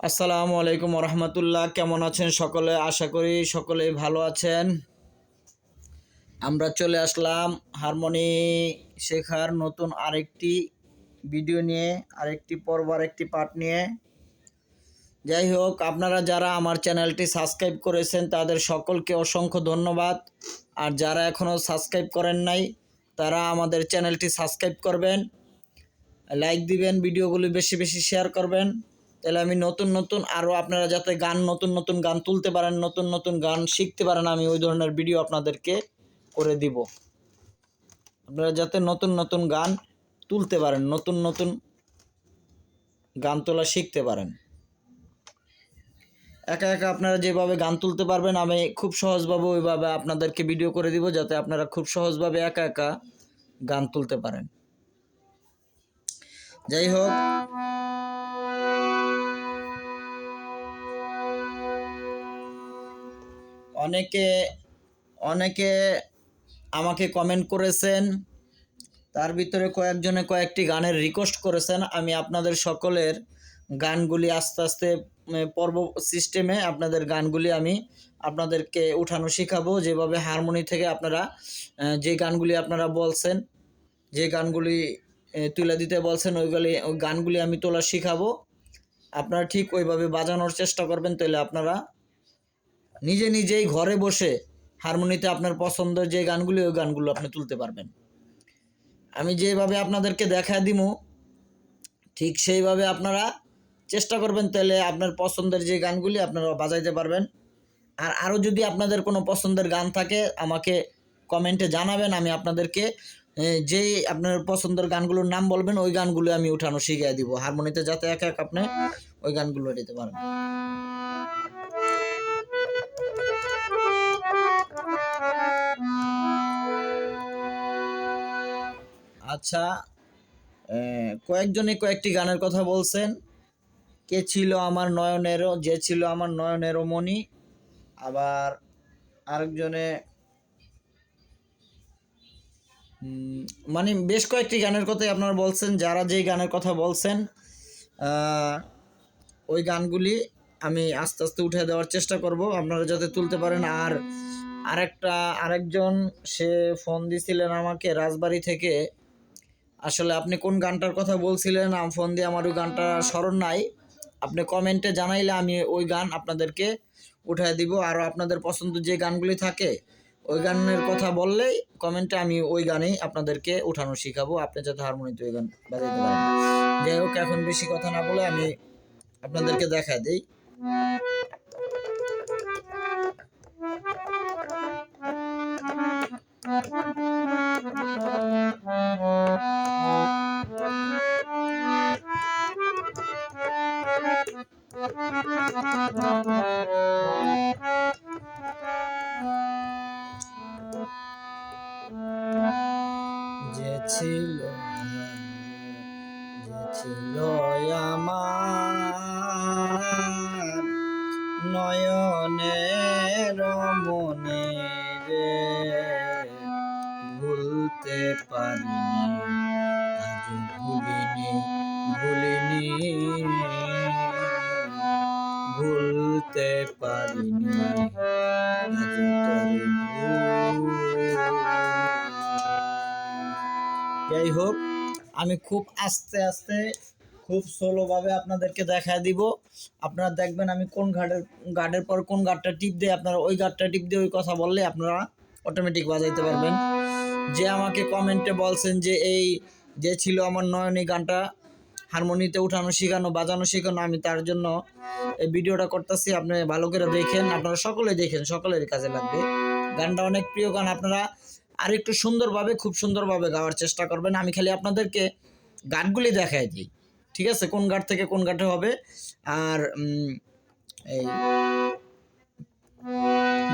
আসসালামু আলাইকুম রহমতুল্লাহ। কেমন আছেন সকলে? আশা করি সকলেই ভালো আছেন। আমরা চলে আসলাম হারমোনি শেখার নতুন আরেকটি ভিডিও নিয়ে, আরেকটি পর্ব, আরেকটি পার্ট নিয়ে। যাই হোক, আপনারা যারা আমার চ্যানেলটি সাবস্ক্রাইব করেছেন তাদের সকলকে অসংখ্য ধন্যবাদ। আর যারা এখনও সাবস্ক্রাইব করেন নাই তারা আমাদের চ্যানেলটি সাবস্ক্রাইব করবেন, লাইক দিবেন, ভিডিওগুলি বেশি বেশি শেয়ার করবেন। তাহলে আমি নতুন আরও আপনারা যাতে নতুন গান তুলতে পারেন, নতুন গান শিখতে পারেন, আমি ওই ধরনের ভিডিও আপনাদেরকে করে দিব। আপনারা যাতে নতুন গান তুলতে পারেন, নতুন গান তোলা শিখতে পারেন। একা একা আপনারা যেভাবে গান তুলতে পারবেন আমি খুব সহজভাবে ওইভাবে আপনাদেরকে ভিডিও করে দিব, যাতে আপনারা খুব সহজভাবে একা একা গান তুলতে পারেন। যাই হোক, অনেকে আমাকে কমেন্ট করেছেন, তার ভিতরে কয়েকজনে কয়েকটি গানের রিকোয়েস্ট করেছেন। আমি আপনাদের সকলের গানগুলি আস্তে আস্তে পর্ব সিস্টেমে আপনাদের গানগুলি আমি আপনাদেরকে উঠানো শেখাবো। যেভাবে হারমোনি থেকে আপনারা যে গানগুলি আপনারা বলছেন, যে গানগুলি তুলে দিতে বলছেন, ওই গানগুলি আমি তোলা শেখাবো। আপনারা ঠিক ওইভাবে বাজানোর চেষ্টা করবেন, তাহলে আপনারা নিজেই ঘরে বসে হারমোনিতে আপনার পছন্দের যে গানগুলি, ওই গানগুলো আপনি তুলতে পারবেন। আমি যেভাবে আপনাদেরকে দেখা দিব ঠিক সেইভাবে আপনারা চেষ্টা করবেন, তাহলে আপনার পছন্দের যে গানগুলি আপনারা বাজাইতে পারবেন। আর আরও যদি আপনাদের কোনো পছন্দের গান থাকে আমাকে কমেন্টে জানাবেন, আমি আপনাদেরকে যেই আপনার পছন্দের গানগুলোর নাম বলবেন ওই গানগুলো আমি উঠানো শিখিয়ে দিব হারমোনিতে, যাতে এক আপনি ওই গানগুলো দিতে পারেন। আচ্ছা, কয়েকজনে কয়েকটি গানের কথা বলছেন। কে ছিল আমার নয়নেরও, যে ছিল আমার নয়নেরও মণি। আবার আরেকজনে মানে বেশ কয়েকটি গানের কথাই আপনারা বলছেন। যারা যেই গানের কথা বলছেন ওই গানগুলি আমি আস্তে আস্তে উঠে দেওয়ার চেষ্টা করব, আপনারা যাতে তুলতে পারেন। আর আরেকজন সে ফোন দিছিলেন আমাকে রাজবাড়ি থেকে। আসলে আপনি কোন গানটার কথা বলছিলেন, ফোন দিয়ে আমার ওই গানটা স্মরণ নাই। আপনি কমেন্টে জানাইলে আমি ওই গান আপনাদেরকে উঠায় দিব। আর আপনাদের পছন্দ যে গানগুলি থাকে ওই গানের কথা বললেই কমেন্টে আমি ওই গানেই আপনাদেরকে উঠানো শিখাবো, আপনি যাতে হারমোনিতে ওই গান বাজাইতে পারেন। যাই হোক, এখন বেশি কথা না বলে আমি আপনাদেরকে দেখা দিই। যে ছিল আমার নয়নের মনে রে, ভুলতে পারিনি, আজ ভুলিনি, ভুলতে পারিনি, আজ তোরে যাই হোক, আমি খুব আস্তে আস্তে খুব স্লোভাবে আপনাদেরকে দেখা দিব। আপনারা দেখবেন আমি কোন গার্ডের পর কোন গার্ডটা টিপ দিয়ে আপনারা ওই গার্ডটা টিপ দিয়ে ওই কথা বললে আপনারা অটোমেটিক বাজাইতে পারবেন। যে আমাকে কমেন্টে বলছেন যে এই যে ছিল আমার নয়নী গানটা হারমোনিতে উঠানো শেখানো, বাজানো শেখানো, আমি তার জন্য এই ভিডিওটা করতেছি। আপনি ভালো করে দেখেন, আপনারা সকলে দেখেন, সকলের কাজে লাগবে। গানটা অনেক প্রিয় গান, আপনারা আরেকটু সুন্দরভাবে, খুব সুন্দরভাবে গাওয়ার চেষ্টা করবেন। আমি খালি আপনাদেরকে গানগুলি দেখাই দিই, ঠিক আছে, কোন গান থেকে কোন গানটা হবে। আর এই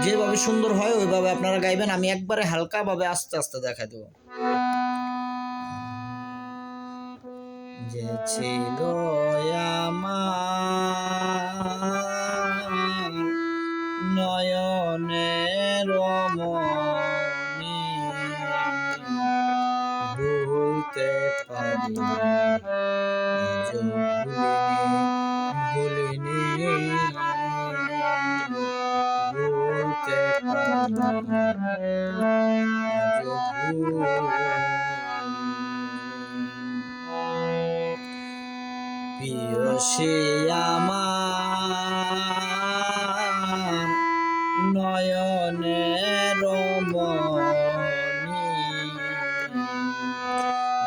যেভাবে সুন্দর হয় ওইভাবে আপনারা গাইবেন। আমি একবারে হালকাভাবে আস্তে আস্তে দেখা দেব। যে ছিল আমার নয়নের মনি, ভুলতে পারিনি, ভুলিনি, সে আমার নয়নের মনি,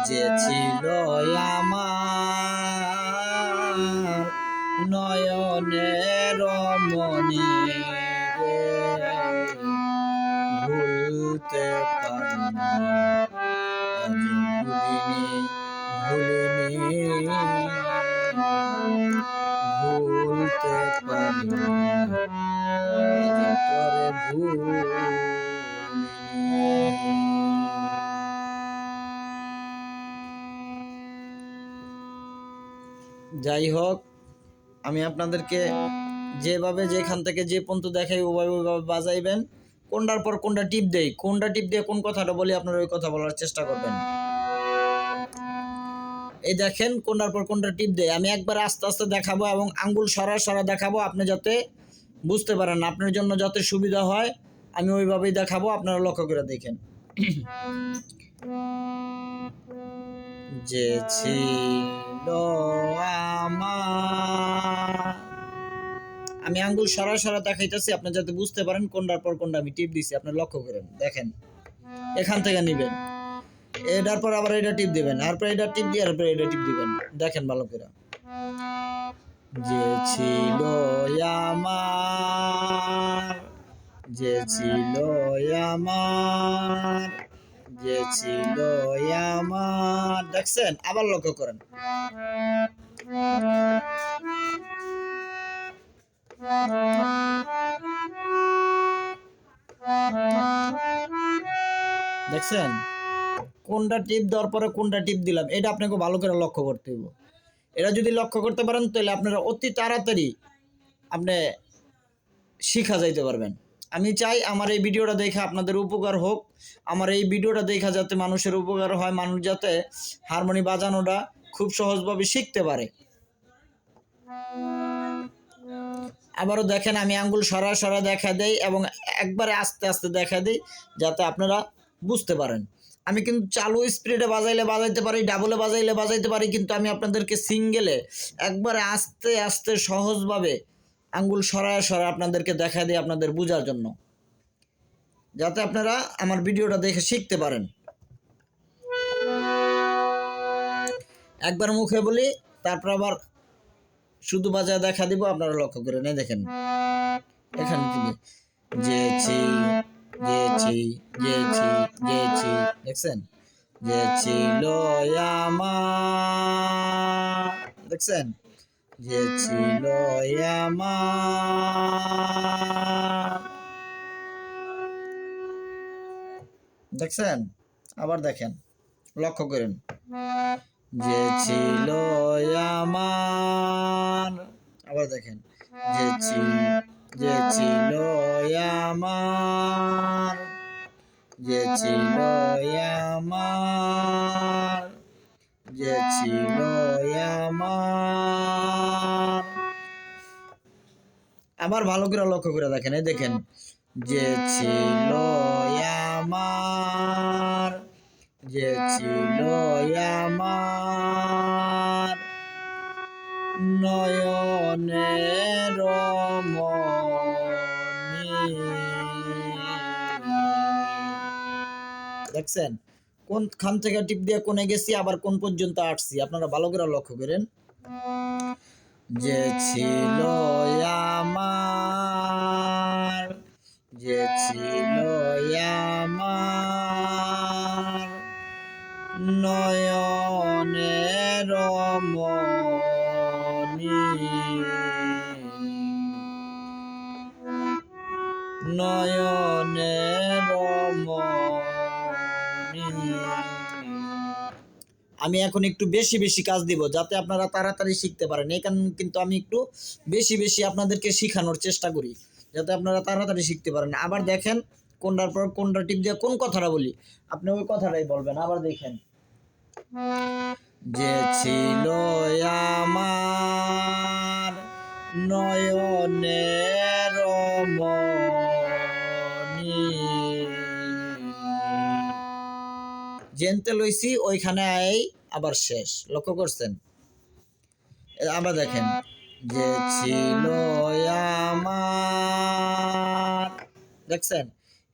যে ছিল আমার নয়নের মনি রে, ভুলতে পারি না, আজ ভুলতে পারি না, আজ তোরে ভুলিনি। যাই হোক, আমি আপনাদেরকে যেভাবে যেখান থেকে যে পর্যন্ত দেখাই ওইভাবে বাজাইবেন। কোনটার পর কোনটা টিপ দেই, কোনটা টিপ দিয়ে কোন কথাটা বলি আপনারা ওই কথা বলার চেষ্টা করবেন। এই দেখেন কোনটার পর কোনটা টিপ দেয়। আমি একবার আস্তে আস্তে দেখাবো এবং আঙ্গুল সরা দেখাবো, আপনি যাতে বুঝতে পারেন, আপনার জন্য যাতে সুবিধা হয় আমি ওইভাবেই দেখাবো, আপনারা লক্ষ্য করে দেখেন। যে ছিল আমার, আমি আঙ্গুল সরা দেখাইতেছি, আপনি যাতে বুঝতে পারেন কোনটার পর কোনটা আমি টিপ দিছি। আপনি লক্ষ্য করেন, দেখেন এখান থেকে নিবেন, এটার পর আবার এটা টিপ দিবেন, তারপর এটা টিপ দিয়ে তারপর এটা টিপ দিবেন। দেখেন ভালো করে। যে ছিল আমার, যে ছিল আমার, যে ছিল আমার, দেখছেন? আবার লক্ষ্য করেন। দেখছেন কোনটা টিপ দেওয়ার পরে কোনটা টিপ দিলাম, এটা আপনাকে ভালো করে লক্ষ্য করতে হবে। এটা যদি লক্ষ্য করতে পারেন তাহলে আপনারা অতি তাড়াতাড়ি আপনি শিখা যাইতে পারবেন। আমি চাই আমার এই ভিডিওটা দেখে আপনাদের উপকার হোক, আমার এই ভিডিওটা দেখা যাতে মানুষের উপকার হয়, মানুষ যাতে হারমোনি বাজানোটা খুব সহজভাবে শিখতে পারে। আবারও দেখেন, আমি আঙ্গুল সরা দেখা দেই এবং একবারে আস্তে আস্তে দেখা দিই যাতে আপনারা বুঝতে পারেন। আমি কিন্তু চালু স্পিডে বাজাইতে পারি, ডাবলে বাজাইতে পারি, কিন্তু আমি আপনাদেরকে সিঙ্গেলে একবারে আস্তে আস্তে সহজভাবে আঙ্গুল সরা আপনাদেরকে দেখা দিই আপনাদের বোঝার জন্য, যাতে আপনারা আমার ভিডিওটা দেখে শিখতে পারেন। একবার মুখে বলি, তারপর আবার শুধু বাজায় দেখা দিব, আপনারা লক্ষ্য করে নেই। দেখেন এখানে থেকে যেছি যেছি যেছি যেছি, দেখছেন? যে ছিল আমার, দেখছেন? যে ছিল আমার, দেখছেন? আবার দেখেন, লক্ষ্য করেন। যে ছিল আমার, আবার দেখেন। যে ছিল আমার, যে ছিল আমার, যে ছিল আমার, আবার ভালো করে লক্ষ্য করে দেখেন। এই দেখেন, যে ছিল আমার, যে ছিল আমার নয়নের মনি, দেখছেন কোনখান থেকে টিপ দিয়ে কোনে গেছি, আবার কোন পর্যন্ত আসছি, আপনারা ভালো করে লক্ষ্য করেন। যে ছিল আমার, যে ছিল আমার নয়নের মনি, নয়নের মনি। আমি এখন একটু বেশি বেশি কাজ দিব যাতে আপনারা তাড়াতাড়ি শিখতে পারেন, এই কারণে কিন্তু আমি একটু বেশি বেশি আপনাদেরকে শেখানোর চেষ্টা করি যাতে আপনারা তাড়াতাড়ি শিখতে পারেন। আবার দেখেন কোনটার পর কোনটা টিপ দিয়ে কোন কথাটা বলি, আপনি ওই কথাটাই বলবেন। আবার দেখেন, যে ছিল আমার নয়নের মনি, জেনতে লইছি ওইখানে আই আবার শেষ, লক্ষ্য করছেন? আবার দেখেন, যে ছিল আমার, দেখছেন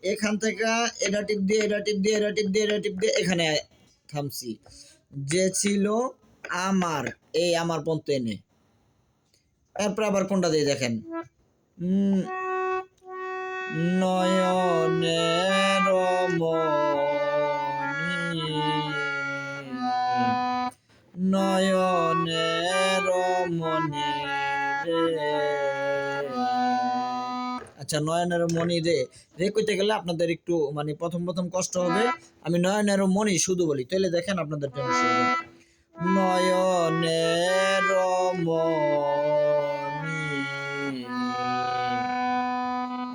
এখান থেকে এটা টিপ দিয়ে এটা টিপ দিয়ে এটা টিপ দিয়ে এটা টিপ দিয়ে এখানে থামছি। যে ছিল আমার, এই আমার পর্যন্ত এনে এরপর আবার কোনটা দিয়ে দেখেন, নয়নের মনি, নয়নের মনি রে। আচ্ছা, নয়নের মনি রে, রে কইতে গেলে আপনাদের একটু মানে প্রথম প্রথম কষ্ট হবে। আমি নয়নের মনি শুধু বলি, তাহলে দেখেন আপনাদের জন্য সুবিধা। নয়নের মনি,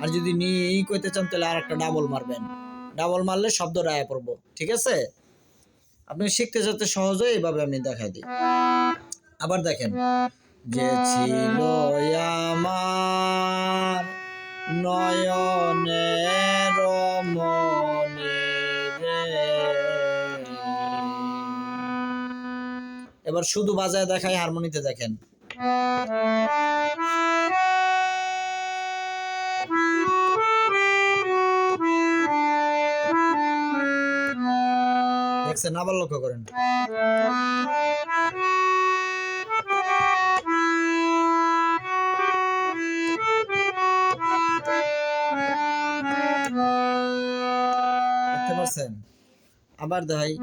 আর যদি নি কইতে চান তাহলে আর একটা ডাবল মারবেন, ডাবল মারলে শব্দটা আয়া পড়বো। ঠিক আছে, আপনি শিখতে যাতে সহজ হয় এইভাবে আমি দেখাই দিই। আবার দেখেন, যে ছিল আমার নয়নের মনি রে। এবার শুধু বাজায় দেখাই, হারমোনিতে দেখেন। দেখছেন, আবার লক্ষ্য করেন। দেখতে পাচ্ছেন? আবার দেখাই।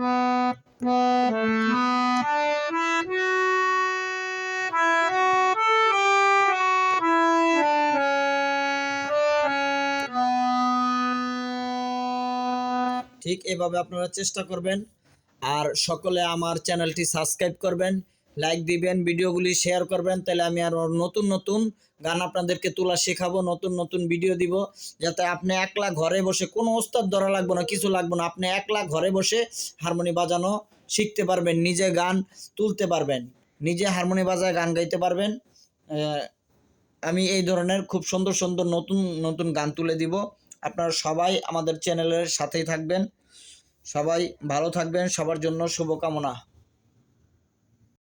ঠিক এভাবে আপনারা চেষ্টা করবেন। আর সকলে আমার চ্যানেলটি সাবস্ক্রাইব করবেন, লাইক দিবেন, ভিডিওগুলি শেয়ার করবেন, তাহলে আমি আরও নতুন নতুন গান আপনাদেরকে তোলা শেখাবো, নতুন নতুন ভিডিও দিব, যাতে আপনি একলা ঘরে বসে, কোনো ওস্তাদ ধরা লাগবে না, কিছু লাগবে না, আপনি একলা ঘরে বসে হারমোনি বাজানো শিখতে পারবেন, নিজে গান তুলতে পারবেন, নিজে হারমোনি বাজায় গান গাইতে পারবেন। আমি এই ধরনের খুব সুন্দর সুন্দর নতুন নতুন গান তুলে দিব। আপনারা সবাই আমাদের চ্যানেলের সাথেই থাকবেন, সবাই ভালো থাকবেন, সবার জন্য শুভকামনা।